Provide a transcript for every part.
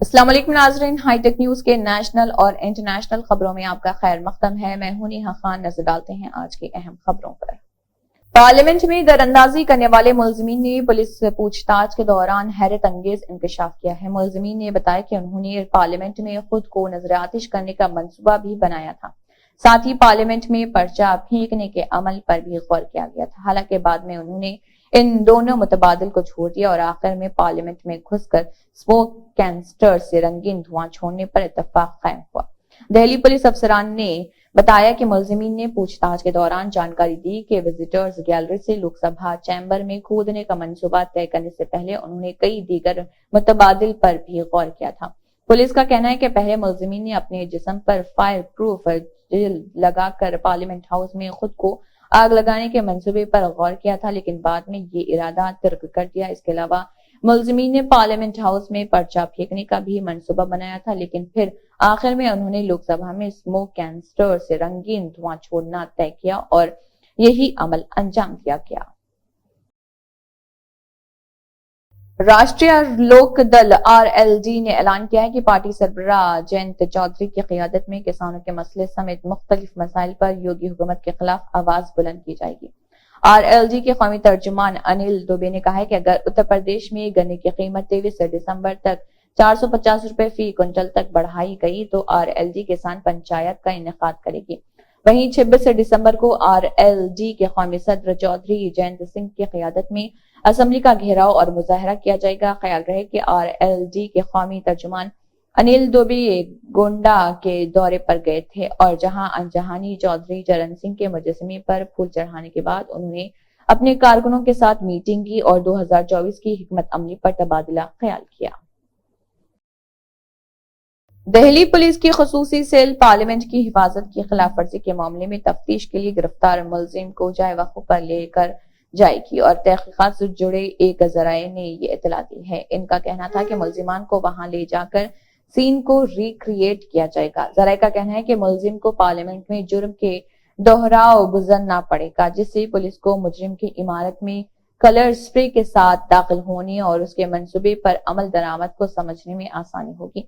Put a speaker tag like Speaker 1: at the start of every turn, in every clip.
Speaker 1: السلام علیکم ناظرین، ہائی ٹیک نیوز کے نیشنل اور انٹرنیشنل خبروں میں آپ کا خیر مقدم ہے۔ میں ہوں نیہا خان۔ نظر ڈالتے ہیں آج کی اہم خبروں پر۔ پارلیمنٹ میں در اندازی کرنے والے ملزمین نے پولیس پوچھ تاچھ کے دوران حیرت انگیز انکشاف کیا ہے۔ ملزمین نے بتایا کہ انہوں نے پارلیمنٹ میں خود کو نظر آتش کرنے کا منصوبہ بھی بنایا تھا، ساتھ ہی پارلیمنٹ میں پرچہ پھینکنے کے عمل پر بھی غور کیا گیا تھا۔ حالانکہ بعد میں انہوں نے ان دونوں متبادل کو چھوڑ دیا اور آخر میں پارلیمنٹ میں گھس کر اسموک کینسٹر سے رنگین دھواں چھوڑنے پر اتفاق قائم ہوا۔ دہلی پولیس افسران نے بتایا کہ ملزمین نے پوچھ تاچھ کے دوران جانکاری دی کہ وزٹرز گیلری سے لوک سبھا چیمبر میں کودنے کا منصوبہ طے کرنے سے پہلے انہوں نے کئی دیگر متبادل پر بھی غور کیا تھا۔ پولیس کا کہنا ہے کہ پہلے ملزمین نے اپنے جسم پر فائر پروف جیل لگا کر پارلیمنٹ ہاؤس میں خود کو آگ لگانے کے منصوبے پر غور کیا تھا، لیکن بعد میں یہ ارادہ ترک کر دیا۔ اس کے علاوہ ملزمین نے پارلیمنٹ ہاؤس میں پرچہ پھینکنے کا بھی منصوبہ بنایا تھا، لیکن پھر آخر میں انہوں نے لوک سبھا میں اسموک کینسٹر سے رنگین دھواں چھوڑنا طے کیا اور یہی عمل انجام دیا گیا۔ راشٹریہ لوک دل RLD نے اعلان کیا ہے کہ پارٹی سربراہ جینت چودھری کی قیادت میں کسانوں کے مسئلے سمیت مختلف مسائل پر یوگی حکومت کے خلاف آواز بلند کی جائے گی۔ RLD کے قومی ترجمان انل دوبے نے کہا ہے کہ اگر اتر پردیش میں گنے کی قیمت 23 دسمبر تک 450 روپے فی کنٹل تک بڑھائی گئی تو RLD کسان پنچایت کا انعقاد کرے گی۔ وہیں 26 دسمبر کو RLD کے قومی صدر چودھری جینت سنگھ کی قیادت میں اسمبلی کا گھیراؤ اور مظاہرہ کیا جائے گا۔ خیال رہے کہ RLD کے قومی ترجمان انل دوبے گونڈا کے دورے پر گئے تھے اور جہاں انجہانی چودھری چرن سنگھ کے مجسمے پر پھول چڑھانے کے بعد انہوں نے اپنے کارکنوں کے ساتھ میٹنگ کی اور 2024 کی حکمت عملی پر تبادلہ خیال کیا۔ دہلی پولیس کی خصوصی سیل پارلیمنٹ کی حفاظت کی خلاف ورزی کے معاملے میں تفتیش کے لیے گرفتار ملزم کو جائے وقوع پر لے کر جائے گی اور تحقیقات سے جڑے ایک ذرائع نے یہ اطلاع دی ہے۔ ان کا کہنا تھا کہ ملزمان کو وہاں لے جا کر سین کو ریکریٹ کیا جائے گا۔ ذرائع کا کہنا ہے کہ ملزم کو پارلیمنٹ میں جرم کے دوہراؤ گزرنا پڑے گا، جس سے پولیس کو مجرم کی عمارت میں کلر سپرے کے ساتھ داخل ہونے اور اس کے منصوبے پر عمل درآمد کو سمجھنے میں آسانی ہوگی۔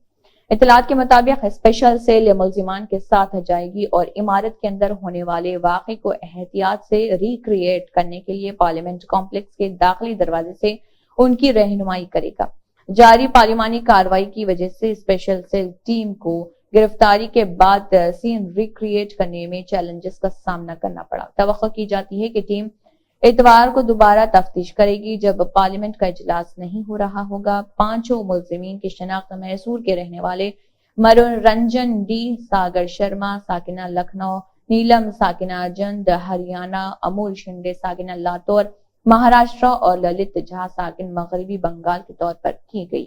Speaker 1: اطلاعات کے مطابق اسپیشل سیل ملزمان کے ساتھ جائے گی اور عمارت کے اندر ہونے والے واقعے کو احتیاط سے ریکریٹ کرنے کے لیے پارلیمنٹ کمپلیکس کے داخلی دروازے سے ان کی رہنمائی کرے گا۔ جاری پارلیمانی کارروائی کی وجہ سے اسپیشل سیل ٹیم کو گرفتاری کے بعد سین ریکریٹ کرنے میں چیلنجز کا سامنا کرنا پڑا۔ توقع کی جاتی ہے کہ ٹیم اتوار کو دوبارہ تفتیش کرے گی جب پارلیمنٹ کا اجلاس نہیں ہو رہا ہوگا۔ پانچوں ملزمین کی شناخت میسور کے رہنے والے منورنجن ڈی، ساگر شرما ساکنہ لکھنؤ، نیلم ساکنہ جند ہریانہ، امول شنڈے ساکنہ لاتور مہاراشٹر اور للت جھا ساکن مغربی بنگال کے طور پر کی گئی۔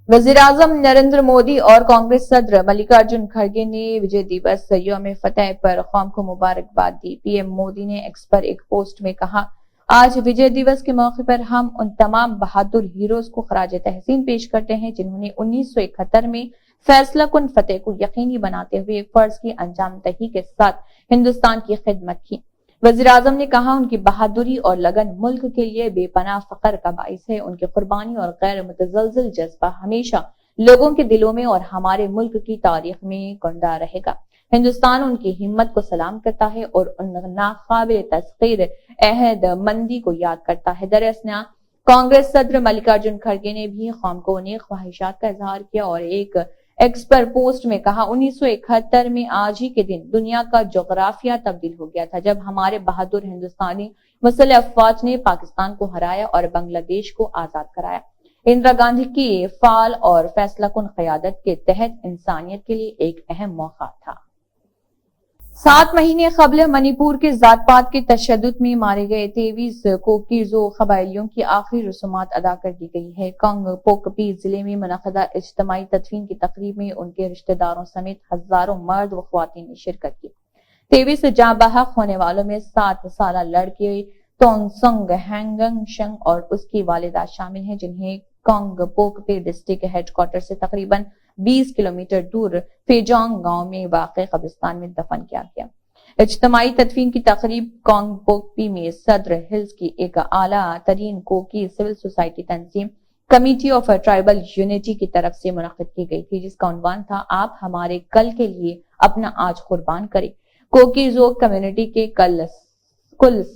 Speaker 1: وزیراعظم نریندر مودی اور کانگریس صدر ملکارجن کھڑگے نے وجے دیوس یوم فتح پر قوم کو مبارکباد دی۔ پی ایم مودی نے ایکس پر ایک پوسٹ میں کہا، آج وجے دیوس کے موقع پر ہم ان تمام بہادر ہیروز کو خراج تحسین پیش کرتے ہیں جنہوں نے 1971 میں فیصلہ کن فتح کو یقینی بناتے ہوئے فرض کی انجام دہی کے ساتھ ہندوستان کی خدمت کی۔ وزیراعظم نے کہا، ان کی بہادری اور لگن ملک کے لیے بے پناہ فخر کا باعث ہے۔ ان کی قربانی اور غیر متزلزل جذبہ ہمیشہ لوگوں کے دلوں میں اور ہمارے ملک کی تاریخ میں زندہ رہے گا۔ ہندوستان ان کی ہمت کو سلام کرتا ہے اور ان ناقابل تسخیر عہد مندی کو یاد کرتا ہے۔ در اثنا کانگریس صدر ملکارجن کھڑگے نے بھی قوم کو نیک خواہشات کا اظہار کیا اور ایک ایکس پر پوسٹ میں کہا، 1971 میں آج ہی کے دن دنیا کا جغرافیہ تبدیل ہو گیا تھا جب ہمارے بہادر ہندوستانی مسلح افواج نے پاکستان کو ہرایا اور بنگلہ دیش کو آزاد کرایا۔ اندرا گاندھی کی فعال اور فیصلہ کن قیادت کے تحت انسانیت کے لیے ایک اہم موقع تھا۔ 7 مہینے قبل منی پور کے ذات پات کے تشدد میں مارے گئے 23 کوکیزو قبائلیوں کی آخری رسومات ادا کر دی گئی ہے۔ کنگ پوکپی ضلع میں منعقدہ اجتماعی تدفین کی تقریب میں ان کے رشتہ داروں سمیت ہزاروں مرد و خواتین نے شرکت کی۔ 23 جاں بحق ہونے والوں میں 7 سالہ لڑکے تونسنگ ہینگنگ شنگ اور اس کی والدہ شامل ہیں، جنہیں کنگ پوکپی ڈسٹرکٹ ہیڈ کوارٹر سے تقریباً 20 کلومیٹر دور فیجونگ گاؤں میں واقع قبرستان میں دفن کیا گیا۔ اجتماعی تدفین کی تقریب کنگ پوکپی میں صدر ہلز کی ایک اعلیٰ ترین کوکی سول سوسائٹی تنظیم کمیٹی آف ٹرائبل یونٹی کی طرف سے منعقد کی گئی تھی، جس کا عنوان تھا آپ ہمارے کل کے لیے اپنا آج قربان کریں۔ کوکی زوگ کمیونٹی کے کل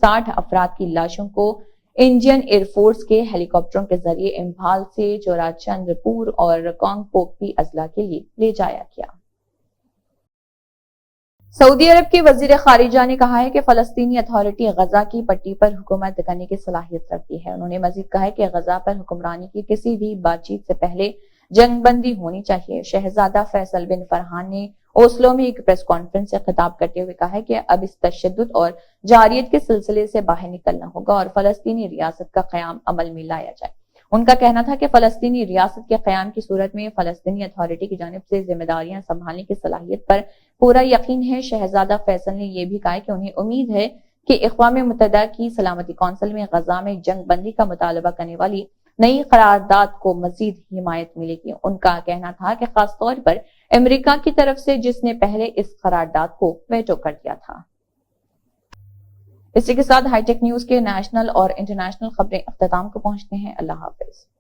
Speaker 1: 60 افراد کی لاشوں کو انڈین ایئر فورس کے ہیلی کاپٹروں کے ذریعے امپھال سے چورا چندر پور اور کانگ پوکپی اضلاع کے لیے لے جایا گیا۔ سعودی عرب کے وزیر خارجہ نے کہا ہے کہ فلسطینی اتھارٹی غزہ کی پٹی پر حکومت کرنے کی صلاحیت رکھتی ہے۔ انہوں نے مزید کہا ہے کہ غزہ پر حکمرانی کی کسی بھی بات چیت سے پہلے جنگ بندی ہونی چاہیے۔ شہزادہ فیصل بن فرحان نے اوسلو میں ایک پریس کانفرنس سے خطاب کرتے ہوئے کہا ہے کہ اب اس تشدد اور جارحیت کے سلسلے سے باہر نکلنا ہوگا اور فلسطینی ریاست کا قیام عمل میں لایا جائے۔ ان کا کہنا تھا کہ فلسطینی ریاست کے قیام کی صورت میں فلسطینی اتھارٹی کی جانب سے ذمہ داریاں سنبھالنے کی صلاحیت پر پورا یقین ہے۔ شہزادہ فیصل نے یہ بھی کہا کہ انہیں امید ہے کہ اقوام متحدہ کی سلامتی کونسل میں غزہ میں جنگ بندی کا مطالبہ کرنے والی نئی قرارداد کو مزید حمایت ملے گی۔ ان کا کہنا تھا کہ خاص طور پر امریکہ کی طرف سے، جس نے پہلے اس قرارداد کو ویٹو کر دیا تھا۔ اسی کے ساتھ ہائی ٹیک نیوز کے نیشنل اور انٹرنیشنل خبریں اختتام کو پہنچتے ہیں۔ اللہ حافظ۔